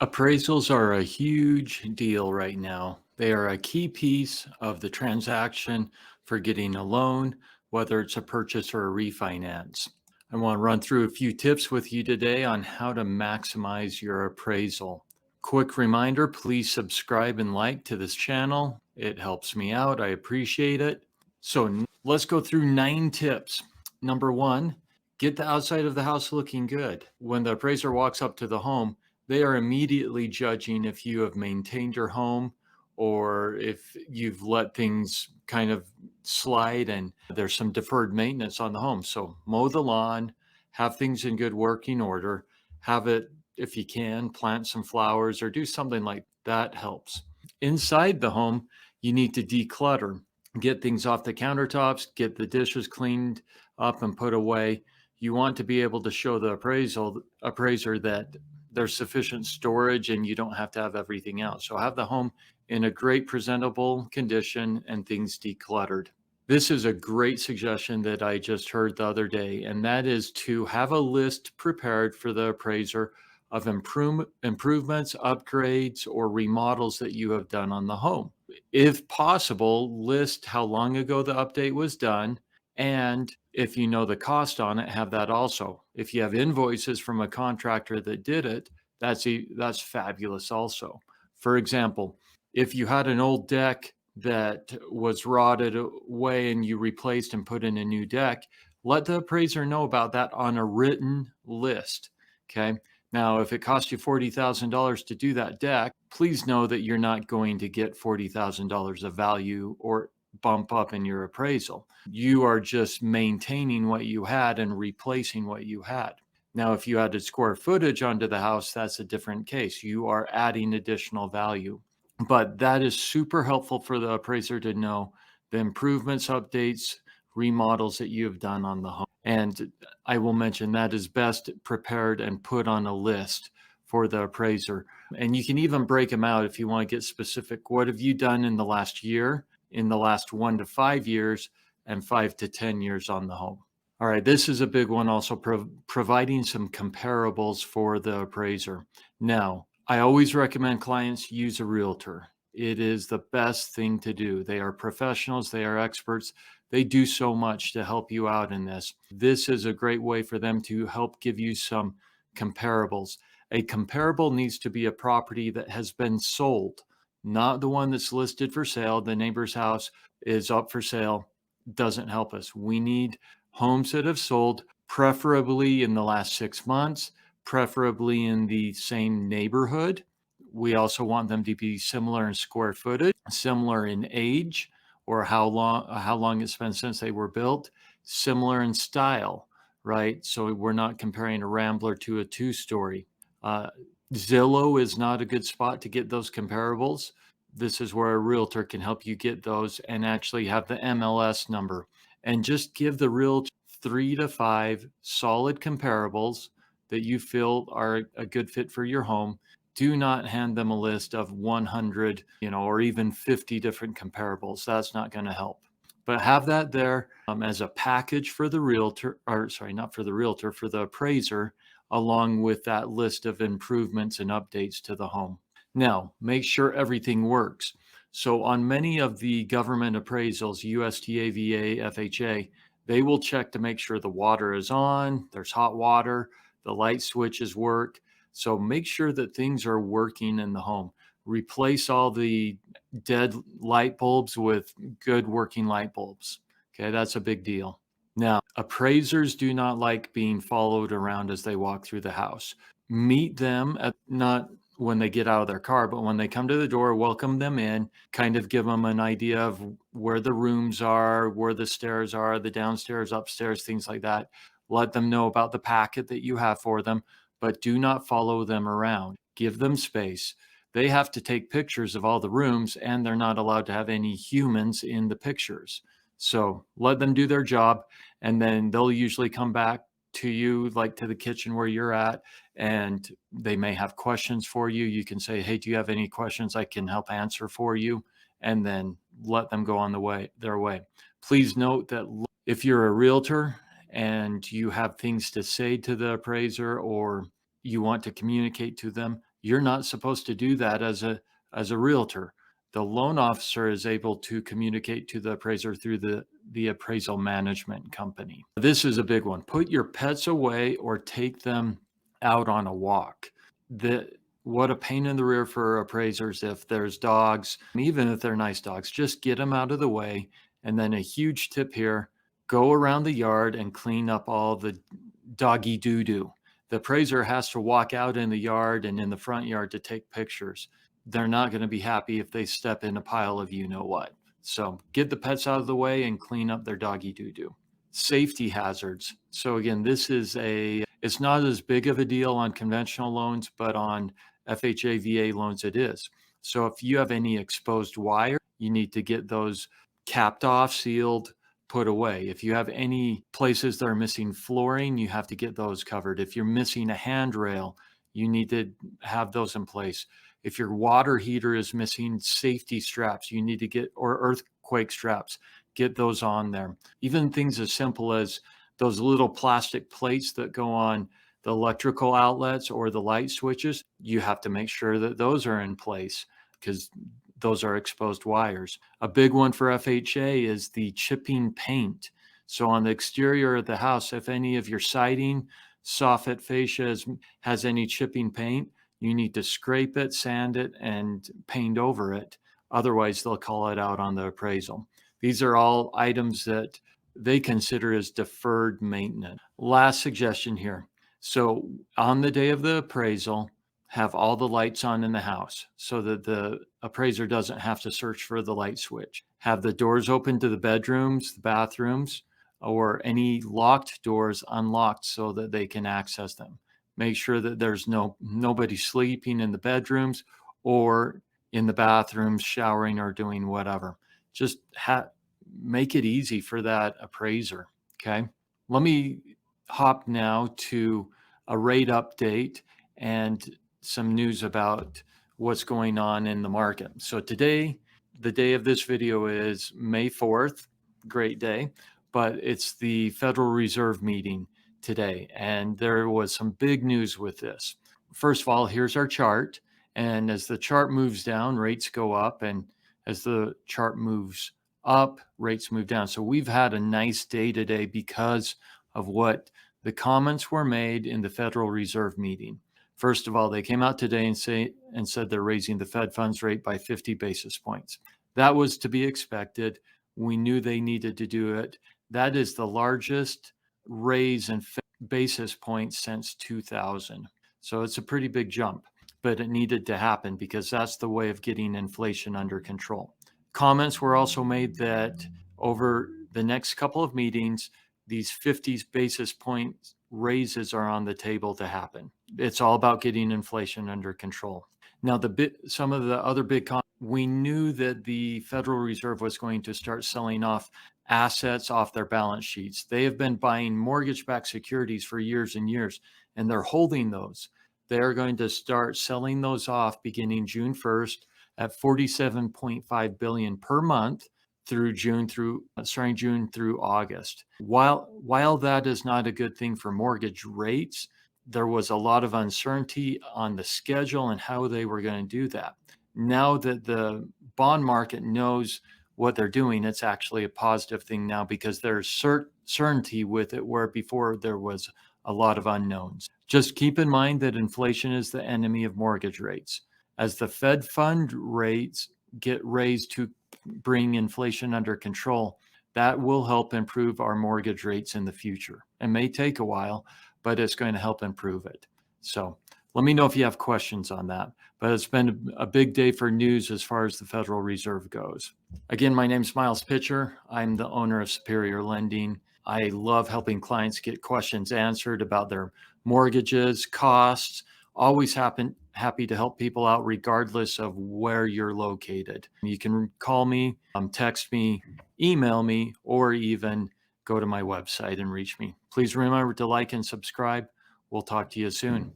Appraisals are a huge deal right now. They are a key piece of the transaction for getting a loan, whether it's a purchase or a refinance. I want to run through a few tips with you today on how to maximize your appraisal. Quick reminder, please subscribe and like to this channel. It helps me out. I appreciate it. So let's go through 9 tips. Number 1, get the outside of the house looking good. When the appraiser walks up to the home, they are immediately judging if you have maintained your home or if you've let things kind of slide and there's some deferred maintenance on the home. So mow the lawn, have things in good working order, have it, if you can, plant some flowers or do something like that helps. Inside the home, you need to declutter, get things off the countertops, get the dishes cleaned up and put away. You want to be able to show the appraiser that there's sufficient storage and you don't have to have everything out. So have the home in a great presentable condition and things decluttered. This is a great suggestion that I just heard the other day, and that is to have a list prepared for the appraiser of improvements, upgrades, or remodels that you have done on the home. If possible, list how long ago the update was done, and if you know the cost on it, have that also. If you have invoices from a contractor that did it, that's fabulous also. For example, if you had an old deck that was rotted away and you replaced and put in a new deck, let the appraiser know about that on a written list. Okay. Now, if it cost you $40,000 to do that deck, please know that you're not going to get $40,000 of value or bump up in your appraisal. You are just maintaining what you had and replacing what you had. Now, if you added square footage onto the house, that's a different case. You are adding additional value. But that is super helpful for the appraiser to know the improvements, updates, remodels that you have done on the home. And I will mention that is best prepared and put on a list for the appraiser. And you can even break them out if you want to get specific. What have you done in the last year, in the last 1 to 5 years, and 5 to 10 years on the home? All right, this is a big one also, providing some comparables for the appraiser. Now, I always recommend clients use a realtor. It is the best thing to do. They are professionals, they are experts. They do so much to help you out in this. This is a great way for them to help give you some comparables. A comparable needs to be a property that has been sold, not the one that's listed for sale. The neighbor's house is up for sale. Doesn't help us. We need homes that have sold, preferably in the last 6 months, preferably in the same neighborhood. We also want them to be similar in square footage, similar in age, or how long it's been since they were built, similar in style, right? So we're not comparing a Rambler to a 2-story. Zillow is not a good spot to get those comparables. This is where a realtor can help you get those and actually have the MLS number. And just give the realtor 3 to 5 solid comparables that you feel are a good fit for your home. Do not hand them a list of 100, or even 50 different comparables. That's not going to help. But have that there as a package for the realtor, or sorry, not for the realtor, for the appraiser, along with that list of improvements and updates to the home. Now, make sure everything works. So on many of the government appraisals, USDA, VA, FHA, they will check to make sure the water is on, there's hot water, the light switches work. So make sure that things are working in the home. Replace all the dead light bulbs with good working light bulbs. Okay, that's a big deal. Now, appraisers do not like being followed around as they walk through the house. Meet them at not when they get out of their car, but when they come to the door, welcome them in, kind of give them an idea of where the rooms are, where the stairs are, the downstairs, upstairs, things like that. Let them know about the packet that you have for them, but do not follow them around. Give them space. They have to take pictures of all the rooms, and they're not allowed to have any humans in the pictures. So let them do their job, and then they'll usually come back to you, like to the kitchen where you're at, and they may have questions for you. You can say, hey, do you have any questions I can help answer for you? And then let them go on their way. Please note that if you're a realtor and you have things to say to the appraiser or you want to communicate to them, You're not supposed to do that as a realtor. The loan officer is able to communicate to the appraiser through the appraisal management company. This is a big one. Put your pets away or take them out on a walk. What a pain in the rear for appraisers if there's dogs, even if they're nice dogs, just get them out of the way. And then a huge tip here, go around the yard and clean up all the doggy doo-doo. The appraiser has to walk out in the yard and in the front yard to take pictures. They're not going to be happy if they step in a pile of you know what. So get the pets out of the way and clean up their doggy doo-doo. Safety hazards. So again, it's not as big of a deal on conventional loans, but on FHA, VA loans it is. So if you have any exposed wire, you need to get those capped off, sealed, put away. If you have any places that are missing flooring, you have to get those covered. If you're missing a handrail, you need to have those in place. If your water heater is missing safety straps, you need to get, or earthquake straps, get those on there. Even things as simple as those little plastic plates that go on the electrical outlets or the light switches, you have to make sure that those are in place because those are exposed wires. A big one for FHA is the chipping paint. So on the exterior of the house, if any of your siding, soffit fascia has any chipping paint, you need to scrape it, sand it, and paint over it. Otherwise, they'll call it out on the appraisal. These are all items that they consider as deferred maintenance. Last suggestion here. So on the day of the appraisal, have all the lights on in the house so that the appraiser doesn't have to search for the light switch. Have the doors open to the bedrooms, the bathrooms, or any locked doors unlocked so that they can access them. Make sure that there's nobody sleeping in the bedrooms or in the bathrooms, showering or doing whatever. Just make it easy for that appraiser. Okay. Let me hop now to a rate update and some news about what's going on in the market. So today, the day of this video is May 4th, great day, but it's the Federal Reserve meeting today. And there was some big news with this. First of all, here's our chart. And as the chart moves down, rates go up. And as the chart moves up, rates move down. So we've had a nice day today because of what the comments were made in the Federal Reserve meeting. First of all, they came out today and said they're raising the Fed funds rate by 50 basis points. That was to be expected. We knew they needed to do it. That is the largest raise in basis points since 2000. So it's a pretty big jump, but it needed to happen because that's the way of getting inflation under control. Comments were also made that over the next couple of meetings, these 50 basis point raises are on the table to happen. It's all about getting inflation under control. Now, some of the other big comments, we knew that the Federal Reserve was going to start selling off assets off their balance sheets. They have been buying mortgage-backed securities for years and years, and they're holding those. They're going to start selling those off beginning June 1st at $47.5 billion per month starting June through August. While that is not a good thing for mortgage rates, there was a lot of uncertainty on the schedule and how they were going to do that. Now that the bond market knows what they're doing, it's actually a positive thing now because there's certainty with it, where before there was a lot of unknowns. Just keep in mind that inflation is the enemy of mortgage rates. As the Fed fund rates get raised to bring inflation under control, that will help improve our mortgage rates in the future. It may take a while, but it's going to help improve it. So let me know if you have questions on that. But it's been a big day for news as far as the Federal Reserve goes. Again, my name's Miles Pitcher. I'm the owner of Superior Lending. I love helping clients get questions answered about their mortgages, costs. Always happy to help people out regardless of where you're located. You can call me, text me, email me, or even go to my website and reach me. Please remember to like and subscribe. We'll talk to you soon.